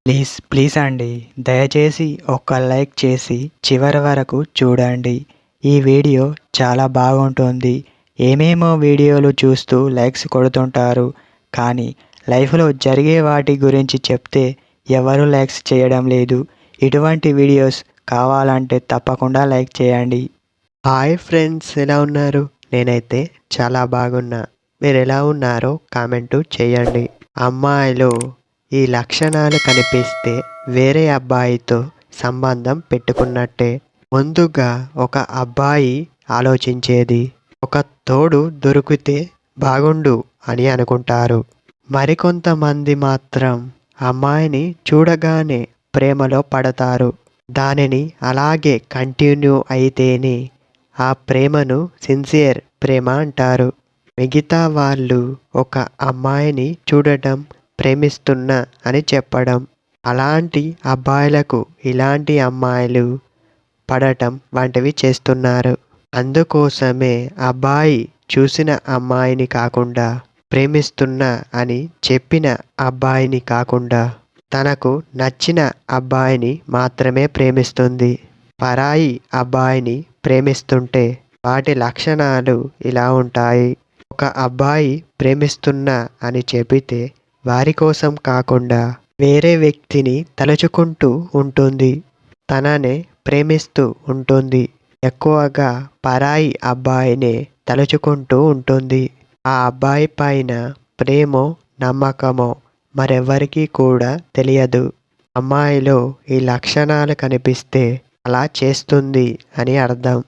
Please please అండి, దయచేసి ఒక్క లైక్ చేసి చివరి వరకు చూడండి. ఈ వీడియో చాలా బాగుంటుంది. ఏమేమో వీడియోలు చూస్తూ లైక్స్ కొడుతుంటారు, కానీ లైఫ్లో జరిగే వాటి గురించి చెప్తే ఎవరు లైక్స్ చేయడం లేదు. ఇటువంటి వీడియోస్ కావాలంటే తప్పకుండా లైక్ చేయండి. హాయ్ ఫ్రెండ్స్, ఎలా ఉన్నారు? నేనైతే చాలా బాగున్నా. మీరు ఎలా ఉన్నారో కామెంటు చేయండి. అమ్మాయిలో ఈ లక్షణాలు కనిపిస్తే వేరే అబ్బాయితో సంబంధం పెట్టుకున్నట్టే. ముందుగా ఒక అబ్బాయి ఆలోచించేది ఒక తోడు దొరికితే బాగుండు అని అనుకుంటారు. మరికొంతమంది మాత్రం అమ్మాయిని చూడగానే ప్రేమలో పడతారు. దానిని అలాగే కంటిన్యూ అయితేనే ఆ ప్రేమను సిన్సియర్ ప్రేమ అంటారు. మిగతా వాళ్ళు ఒక అమ్మాయిని చూడటం, ప్రేమిస్తున్నా అని చెప్పడం, అలాంటి అబ్బాయిలకు ఇలాంటి అమ్మాయిలు పడటం వంటివి చేస్తున్నారు. అందుకోసమే అబ్బాయి చూసిన అమ్మాయిని కాకుండా, ప్రేమిస్తున్నా అని చెప్పిన అబ్బాయిని కాకుండా, తనకు నచ్చిన అబ్బాయిని మాత్రమే ప్రేమిస్తుంది. పరాయి అబ్బాయిని ప్రేమిస్తుంటే వాటి లక్షణాలు ఇలా ఉంటాయి. ఒక అబ్బాయి ప్రేమిస్తున్నా అని చెబితే వారి కోసం కాకుండా వేరే వ్యక్తిని తలుచుకుంటూ ఉంటుంది. తననే ప్రేమిస్తూ ఉంటుంది. ఎక్కువగా పరాయి అబ్బాయినే తలుచుకుంటూ ఉంటుంది. ఆ అబ్బాయి పైన ప్రేమో నమ్మకమో మరెవ్వరికీ కూడా తెలియదు. అమ్మాయిలో ఈ లక్షణాలు కనిపిస్తే అలా చేస్తుంది అని అర్థం.